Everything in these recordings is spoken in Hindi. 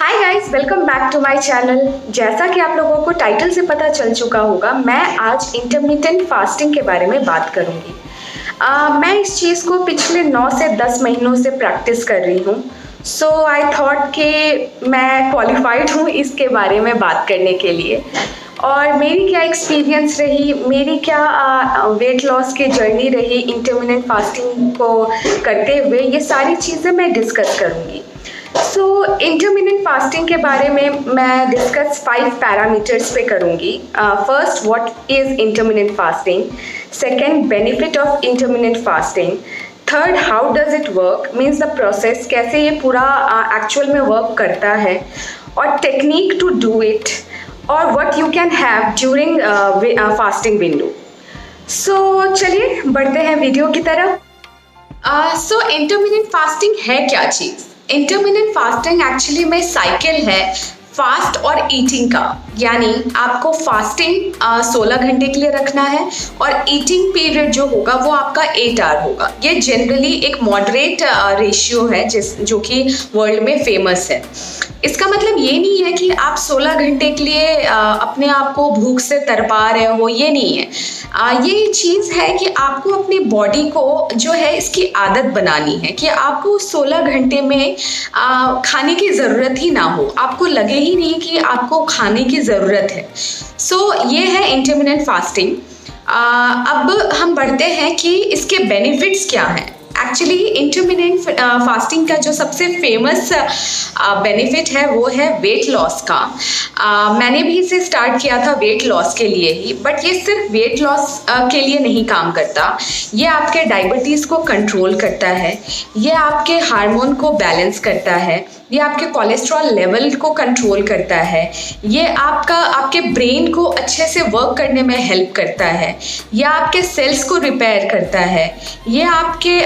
Hi guys, welcome back to my channel. जैसा कि आप लोगों को टाइटल से पता चल चुका होगा, मैं आज इंटरमिटेंट फास्टिंग के बारे में बात करूंगी। मैं इस चीज़ को पिछले 9 से 10 महीनों से प्रैक्टिस कर रही हूँ। सो आई थॉट कि मैं क्वालिफाइड हूँ इसके बारे में बात करने के लिए। और मेरी क्या एक्सपीरियंस रही, मेरी क्या वेट लॉस की जर्नी रही इंटरमिटेंट फास्टिंग को करते हुए, ये सारी चीज़ें मैं डिस्कस करूँगी। सो इंटरमिटेंट फास्टिंग के बारे में मैं डिस्कस 5 पैरामीटर्स पे करूँगी। First, what is intermittent fasting. Second, benefit of intermittent fasting. Third, how does it work, means the process, कैसे ये पूरा एक्चुअल में वर्क करता है। और टेक्निक टू डू इट, और what you can have during fasting window. So चलिए बढ़ते हैं वीडियो की तरफ। सो इंटरमिटेंट फास्टिंग है क्या चीज़? इंटरमिटेंट फास्टिंग एक्चुअली में साइकिल है फास्ट और ईटिंग का। यानी आपको फास्टिंग 16 घंटे के लिए रखना है और ईटिंग पीरियड जो होगा वो आपका 8 आवर होगा। ये जनरली एक मॉडरेट रेशियो है जो कि वर्ल्ड में फेमस है। इसका मतलब ये नहीं है कि आप 16 घंटे के लिए अपने आप को भूख से तड़पा रहे हो, ये नहीं है। ये चीज़ है कि आपको अपनी बॉडी को जो है इसकी आदत बनानी है कि आपको 16 घंटे में खाने की ज़रूरत ही ना हो, आपको लगे ही नहीं कि आपको खाने की ज़रूरत है। सो ये है इंटरमिटेंट फास्टिंग। अब हम बढ़ते हैं कि इसके बेनिफिट्स क्या हैं। एक्चुअली इंटरमिटेंट फास्टिंग का जो सबसे फेमस बेनिफिट है वो है वेट लॉस का। मैंने भी इसे स्टार्ट किया था वेट लॉस के लिए ही, बट ये सिर्फ वेट लॉस के लिए नहीं काम करता। ये आपके डायबिटीज़ को कंट्रोल करता है, ये आपके हार्मोन को बैलेंस करता है, ये आपके कोलेस्ट्रॉल लेवल को कंट्रोल करता है, ये आपके ब्रेन को अच्छे से वर्क करने में हेल्प करता है, ये आपके सेल्स को रिपेयर करता है, ये आपके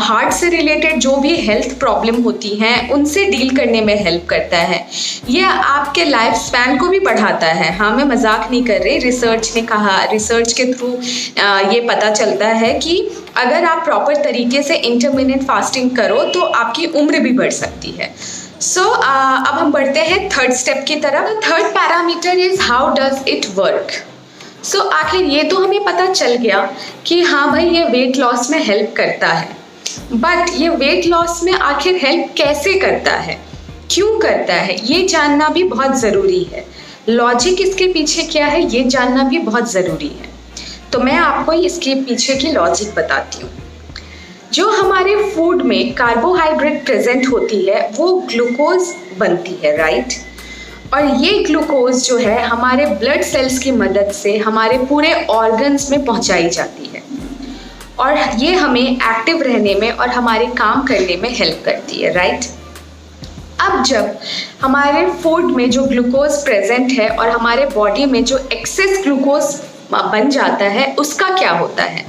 हार्ट से रिलेटेड जो भी हेल्थ प्रॉब्लम होती हैं उनसे डील करने में हेल्प करता है, ये आपके लाइफ स्पैन को भी बढ़ाता है। हाँ, मैं मजाक नहीं कर रही, रिसर्च ने कहा, रिसर्च के थ्रू ये पता चलता है कि अगर आप प्रॉपर तरीके से इंटरमिटेंट फास्टिंग करो तो आपकी उम्र भी बढ़ सकती है। सो अब हम बढ़ते हैं थर्ड स्टेप की तरफ। Third parameter is how does it work. So आखिर ये तो हमें पता चल गया कि हाँ भाई, ये वेट लॉस में हेल्प करता है, बट ये वेट लॉस में आखिर हेल्प कैसे करता है, क्यों करता है, ये जानना भी बहुत ज़रूरी है। लॉजिक इसके पीछे क्या है ये जानना भी बहुत ज़रूरी है। तो मैं आपको इसके पीछे की लॉजिक बताती हूँ। जो हमारे फूड में कार्बोहाइड्रेट प्रेजेंट होती है वो ग्लूकोज बनती है, राइट। और ये ग्लूकोज जो है हमारे ब्लड सेल्स की मदद से हमारे पूरे ऑर्गन्स में पहुंचाई जाती है और ये हमें एक्टिव रहने में और हमारे काम करने में हेल्प करती है, राइट। अब जब हमारे फूड में जो ग्लूकोज प्रेजेंट है और हमारे बॉडी में जो एक्सेस ग्लूकोज बन जाता है, उसका क्या होता है?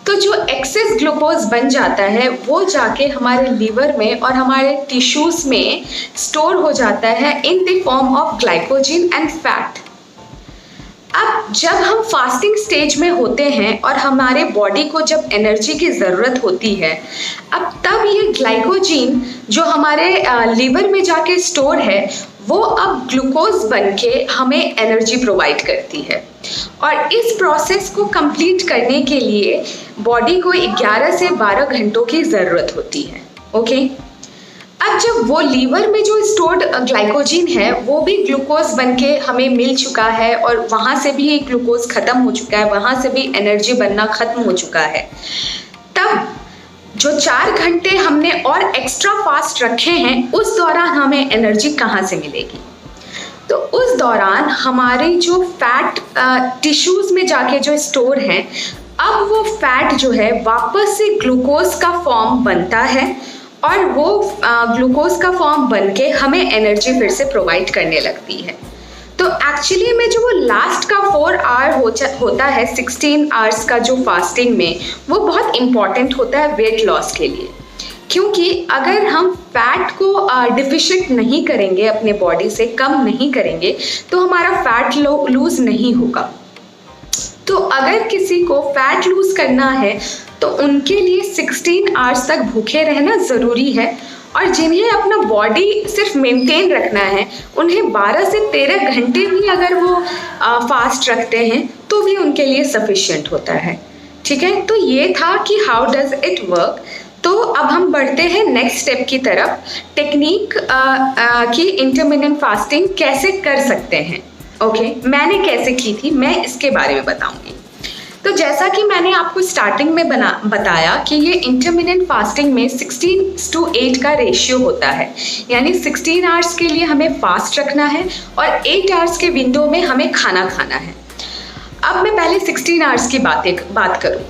तो जो एक्सेस ग्लूकोज बन जाता है वो जाके हमारे लीवर में और हमारे टिश्यूज में स्टोर हो जाता है in the form of glycogen and fat. अब जब हम फास्टिंग स्टेज में होते हैं और हमारे बॉडी को जब एनर्जी की ज़रूरत होती है, अब तब ये ग्लाइकोजन जो हमारे लीवर में जाके स्टोर है वो अब ग्लूकोज बन के हमें एनर्जी प्रोवाइड करती है। और इस प्रोसेस को कंप्लीट करने के लिए बॉडी को 11 से 12 घंटों की ज़रूरत होती है, ओके। अब जब वो लीवर में जो स्टोर्ड ग्लाइकोजन है वो भी ग्लूकोज बन के हमें मिल चुका है और वहाँ से भी ग्लूकोज ख़त्म हो चुका है, वहाँ से भी एनर्जी बनना ख़त्म हो चुका है, तब जो 4 घंटे हमने और एक्स्ट्रा फास्ट रखे हैं उस दौरान हमें एनर्जी कहाँ से मिलेगी? तो उस दौरान हमारे जो फैट टिश्यूज़ में जाके जो स्टोर हैं, अब वो फैट जो है वापस से ग्लूकोज का फॉर्म बनता है और वो ग्लूकोज का फॉर्म बन के हमें एनर्जी फिर से प्रोवाइड करने लगती है। तो एक्चुअली में जो वो लास्ट का 4 आवर होता है 16 आवर्स का जो फास्टिंग में, वो बहुत इम्पॉर्टेंट होता है वेट लॉस के लिए, क्योंकि अगर हम फैट को डिफिशिएंट नहीं करेंगे, अपने बॉडी से कम नहीं करेंगे, तो हमारा फैट लूज़ नहीं होगा। तो अगर किसी को फैट लूज़ करना है तो उनके लिए 16 आवर्स तक भूखे रहना ज़रूरी है और जिन्हें अपना बॉडी सिर्फ मेंटेन रखना है, उन्हें 12 से 13 घंटे भी अगर वो फास्ट रखते हैं तो भी उनके लिए सफिशिएंट होता है। ठीक है, तो ये था कि हाउ डज इट वर्क। तो अब हम बढ़ते हैं नेक्स्ट स्टेप की तरफ, टेक्निक कि इंटरमिटेंट फास्टिंग कैसे कर सकते हैं। ओके, मैंने कैसे की थी मैं इसके बारे में बताऊंगी। तो जैसा कि मैंने आपको स्टार्टिंग में बताया कि ये इंटरमिटेंट फास्टिंग में 16:8 का रेशियो होता है, यानी 16 आवर्स के लिए हमें फास्ट रखना है और 8 आवर्स के विंडो में हमें खाना खाना है। अब मैं पहले 16 आवर्स की बात करूं।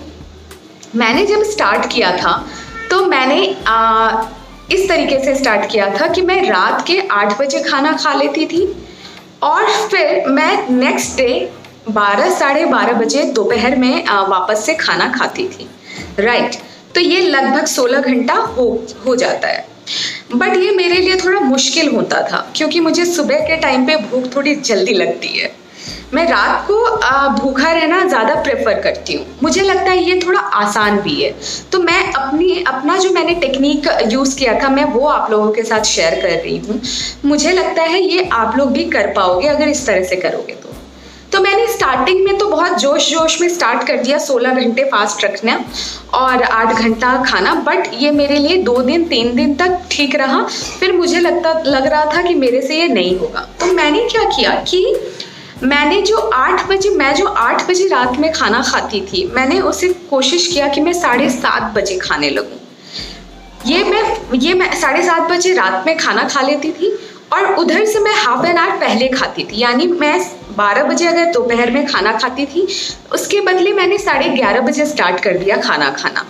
मैंने जब स्टार्ट किया था तो मैंने इस तरीके से स्टार्ट किया था कि मैं रात के 8 बजे खाना खा लेती थी और फिर मैं नेक्स्ट डे 12 साढ़े 12 बजे दोपहर में वापस से खाना खाती थी। राइट, तो ये लगभग 16 घंटा हो जाता है। बट ये मेरे लिए थोड़ा मुश्किल होता था क्योंकि मुझे सुबह के टाइम पे भूख थोड़ी जल्दी लगती है। मैं रात को भूखा रहना ज़्यादा प्रेफर करती हूँ, मुझे लगता है ये थोड़ा आसान भी है। तो मैं अपना जो मैंने टेक्निक यूज़ किया था मैं वो आप लोगों के साथ शेयर कर रही हूँ। मुझे लगता है ये आप लोग भी कर पाओगे अगर इस तरह से करोगे तो मैंने स्टार्टिंग में तो बहुत जोश में स्टार्ट कर दिया 16 घंटे फास्ट रखना और 8 घंटा खाना। बट ये मेरे लिए 2 दिन 3 दिन तक ठीक रहा, फिर मुझे लग रहा था कि मेरे से ये नहीं होगा। तो मैंने क्या किया कि मैंने जो 8 बजे रात में खाना खाती थी, मैंने उसे कोशिश किया कि मैं 7:30 बजे खाने लगूं। ये मैं 7:30 बजे रात में खाना खा लेती थी और उधर से मैं हाफ एन आवर पहले खाती थी, यानी मैं 12 बजे अगर दोपहर में खाना खाती थी उसके बदले मैंने 11:30 बजे स्टार्ट कर दिया खाना खाना,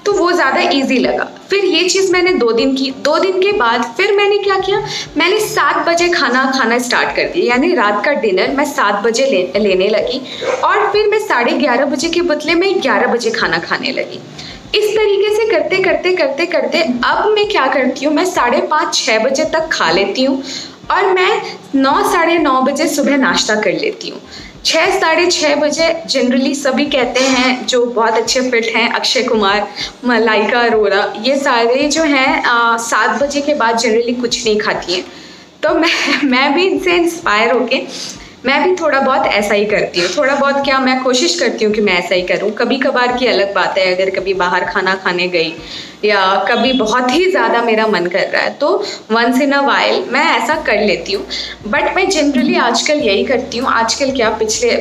तो वो ज़्यादा इजी लगा। फिर ये चीज़ मैंने 2 दिन की। 2 दिन के बाद फिर मैंने क्या किया, मैंने 7 बजे खाना खाना स्टार्ट कर दिया, यानी रात का डिनर मैं 7 बजे लेने लगी और फिर मैं 11:30 बजे के बदले में 11 बजे खाना खाने लगी। इस तरीके से करते अब मैं क्या करती हूँ, मैं 5:30-6 बजे तक खा लेती हूँ और मैं 9 साढ़े 9 बजे सुबह नाश्ता कर लेती हूँ। 6 साढ़े 6 बजे जनरली सभी कहते हैं जो बहुत अच्छे फिट हैं, अक्षय कुमार, मलाइका अरोरा, ये सारे जो हैं 7 बजे के बाद जनरली कुछ नहीं खाती हैं। तो मैं भी इनसे इंस्पायर होके मैं भी थोड़ा बहुत ऐसा ही करती हूँ। थोड़ा बहुत क्या, मैं कोशिश करती हूँ कि मैं ऐसा ही करूँ। कभी कभार की अलग बात है, अगर कभी बाहर खाना खाने गई या कभी बहुत ही ज़्यादा मेरा मन कर रहा है तो वंस इन अ वाइल मैं ऐसा कर लेती हूँ। बट मैं जनरली आजकल यही करती हूँ, आजकल क्या पिछले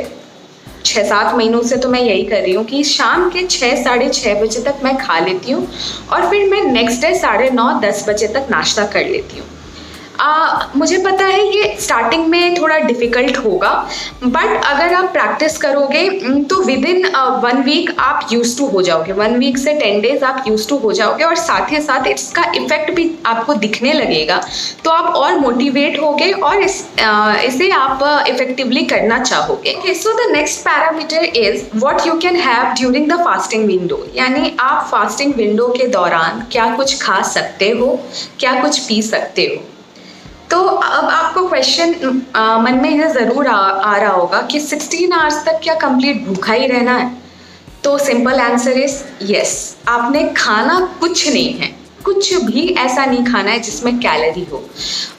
6-7 महीनों से तो मैं यही कर रही हूँ कि शाम के 6 साढ़े 6 बजे तक मैं खा लेती हूँ और फिर मैं नेक्स्ट डे 9:30-10 बजे तक नाश्ता कर लेती हूँ। मुझे पता है ये स्टार्टिंग में थोड़ा डिफ़िकल्ट होगा, बट अगर आप प्रैक्टिस करोगे तो विद इन 1 वीक आप यूज टू हो जाओगे। 1 वीक से 10 डेज आप यूज टू हो जाओगे और साथ ही साथ इसका इफेक्ट भी आपको दिखने लगेगा, तो आप और मोटिवेट होगे और इसे आप इफेक्टिवली करना चाहोगे। So the next parameter is what you can have during the fasting window, यानी आप फास्टिंग विंडो के दौरान क्या कुछ खा सकते हो, क्या कुछ पी सकते हो। तो अब आपको क्वेश्चन मन में ये ज़रूर आ रहा होगा कि 16 आवर्स तक क्या कंप्लीट भूखा ही रहना है। तो सिंपल आंसर इज यस। आपने खाना कुछ नहीं है, कुछ भी ऐसा नहीं खाना है जिसमें कैलोरी हो,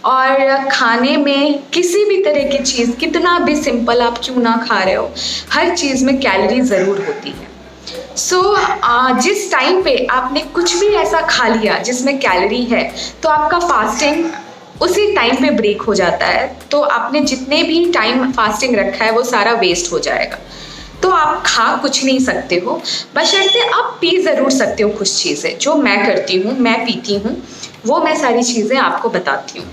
और खाने में किसी भी तरह की चीज़ कितना भी सिंपल आप क्यों ना खा रहे हो, हर चीज़ में कैलोरी ज़रूर होती है। जिस टाइम पे आपने कुछ भी ऐसा खा लिया जिसमें कैलोरी है तो आपका फास्टिंग उसी टाइम पे ब्रेक हो जाता है, तो आपने जितने भी टाइम फास्टिंग रखा है वो सारा वेस्ट हो जाएगा। तो आप खा कुछ नहीं सकते हो, बशर्ते आप पी ज़रूर सकते हो कुछ चीज़ें, जो मैं करती हूँ, मैं पीती हूँ, वो मैं सारी चीज़ें आपको बताती हूँ।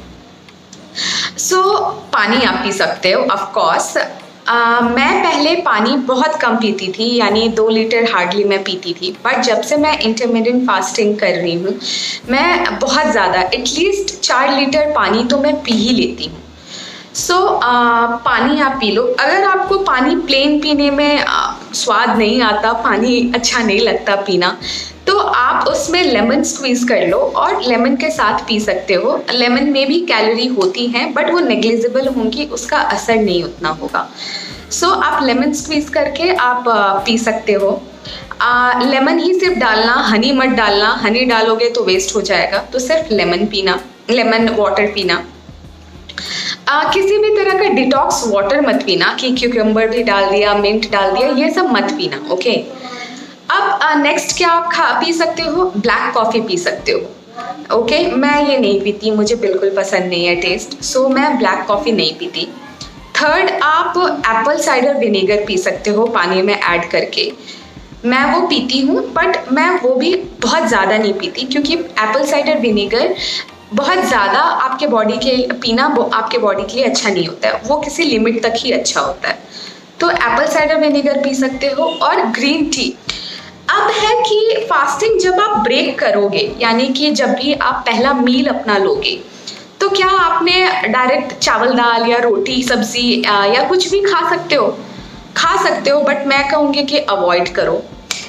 पानी आप पी सकते हो ऑफ कोर्स। मैं पहले पानी बहुत कम पीती थी, यानी 2 लीटर हार्डली मैं पीती थी, बट जब से मैं इंटरमिटेंट फास्टिंग कर रही हूँ मैं बहुत ज़्यादा, एटलीस्ट 4 लीटर पानी तो मैं पी ही लेती हूँ। पानी आप पी लो। अगर आपको पानी प्लेन पीने में स्वाद नहीं आता, पानी अच्छा नहीं लगता पीना, तो आप उसमें लेमन स्क्वीज़ कर लो और लेमन के साथ पी सकते हो। लेमन में भी कैलोरी होती हैं बट वो नेग्लिजिबल होंगी, उसका असर नहीं उतना होगा। आप लेमन स्क्वीज़ करके आप पी सकते हो। लेमन ही सिर्फ डालना, हनी मत डालना, हनी डालोगे तो वेस्ट हो जाएगा, तो सिर्फ लेमन पीना, लेमन वाटर पीना। किसी भी तरह का डिटॉक्स वाटर मत पीना कि क्यूकम्बर भी डाल दिया, मिंट डाल दिया, ये सब मत पीना, ओके। अब नेक्स्ट क्या आप पी सकते हो, ब्लैक कॉफ़ी पी सकते हो, ओके। मैं ये नहीं पीती, मुझे बिल्कुल पसंद नहीं है टेस्ट, सो मैं ब्लैक कॉफ़ी नहीं पीती। थर्ड, आप एप्पल साइडर विनेगर पी सकते हो पानी में ऐड करके, मैं वो पीती हूँ, बट मैं वो भी बहुत ज़्यादा नहीं पीती क्योंकि एप्पल साइडर विनेगर बहुत ज़्यादा आपके बॉडी के पीना आपके बॉडी के लिए अच्छा नहीं होता है, वो किसी लिमिट तक ही अच्छा होता है। तो एप्पल साइडर विनेगर पी सकते हो। और ग्रीन टी। अब है कि फास्टिंग जब आप ब्रेक करोगे, यानी कि जब भी आप पहला मील अपना लोगे, तो क्या आपने डायरेक्ट चावल दाल या रोटी सब्जी या कुछ भी खा सकते हो, बट मैं कहूँगी कि अवॉइड करो।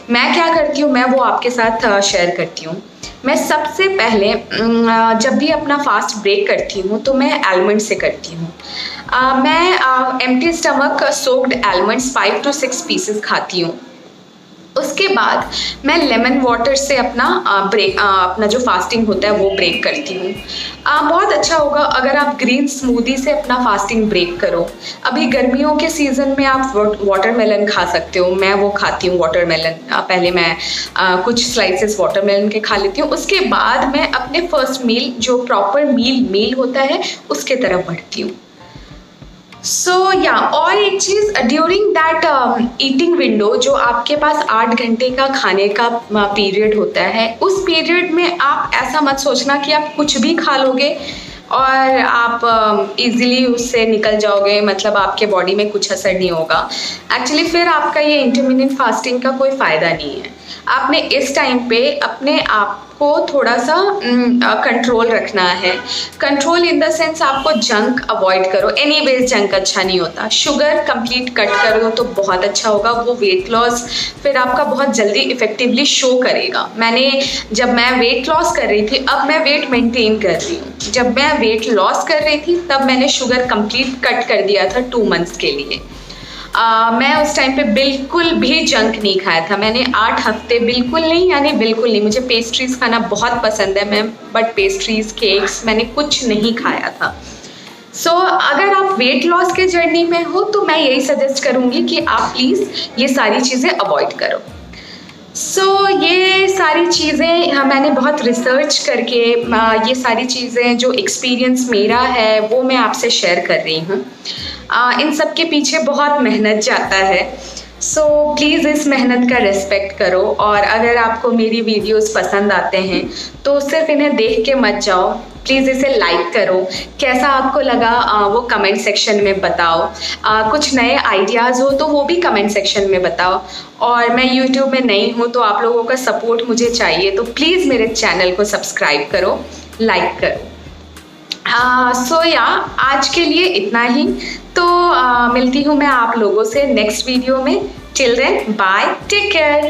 मैं क्या करती हूँ, मैं वो आपके साथ शेयर करती हूँ। मैं सबसे पहले जब भी अपना फास्ट ब्रेक करती हूँ तो मैं आलमंड से करती हूँ। मैं empty stomach soaked almonds 5 to 6 pieces खाती हूँ। उसके बाद मैं लेमन वाटर से अपना जो फास्टिंग होता है वो ब्रेक करती हूँ। बहुत अच्छा होगा अगर आप ग्रीन स्मूदी से अपना फास्टिंग ब्रेक करो। अभी गर्मियों के सीज़न में आप वाटरमेलन खा सकते हो, मैं वो खाती हूँ वाटरमेलन। पहले मैं कुछ स्लाइसेस वाटरमेलन के खा लेती हूँ, उसके बाद मैं अपने फर्स्ट मील जो प्रॉपर मील होता है उसके तरफ बढ़ती हूँ। और एक चीज़, ड्यूरिंग दैट ईटिंग विंडो जो आपके पास 8 घंटे का खाने का पीरियड होता है, उस पीरियड में आप ऐसा मत सोचना कि आप कुछ भी खा लोगे और आप इजीली उससे निकल जाओगे, मतलब आपके बॉडी में कुछ असर नहीं होगा। एक्चुअली फिर आपका ये इंटरमिटेंट फास्टिंग का कोई फ़ायदा नहीं है। आपने इस टाइम पे अपने आप को थोड़ा सा कंट्रोल रखना है। कंट्रोल इन द सेंस आपको जंक अवॉइड करो, एनीवेज जंक अच्छा नहीं होता। शुगर कंप्लीट कट कर दो तो बहुत अच्छा होगा, वो वेट लॉस फिर आपका बहुत जल्दी इफेक्टिवली शो करेगा। जब मैं वेट लॉस कर रही थी, अब मैं वेट मेंटेन कर रही हूँ। जब मैं वेट लॉस कर रही थी तब मैंने शुगर कंप्लीट कट कर दिया था 2 मंथ्स के लिए। मैं उस टाइम पे बिल्कुल भी जंक नहीं खाया था। मैंने 8 हफ्ते बिल्कुल नहीं, मुझे पेस्ट्रीज़ खाना बहुत पसंद है, बट पेस्ट्रीज़, केक्स मैंने कुछ नहीं खाया था। अगर आप वेट लॉस के जर्नी में हो तो मैं यही सजेस्ट करूँगी कि आप प्लीज़ ये सारी चीज़ें अवॉइड करो। ये सारी चीज़ें मैंने बहुत रिसर्च करके ये सारी चीज़ें जो एक्सपीरियंस मेरा है वो मैं आपसे शेयर कर रही हूँ। इन सब के पीछे बहुत मेहनत जाता है, प्लीज़ इस मेहनत का रिस्पेक्ट करो। और अगर आपको मेरी वीडियोस पसंद आते हैं तो सिर्फ इन्हें देख के मत जाओ, प्लीज़ इसे लाइक करो। कैसा आपको लगा वो कमेंट सेक्शन में बताओ। कुछ नए आइडियाज़ हो तो वो भी कमेंट सेक्शन में बताओ। और मैं यूट्यूब में नई हूँ तो आप लोगों का सपोर्ट मुझे चाहिए, तो प्लीज़ मेरे चैनल को सब्सक्राइब करो, लाइक करो। आज के लिए इतना ही। तो मिलती हूँ मैं आप लोगों से नेक्स्ट वीडियो में। Till then bye, take care.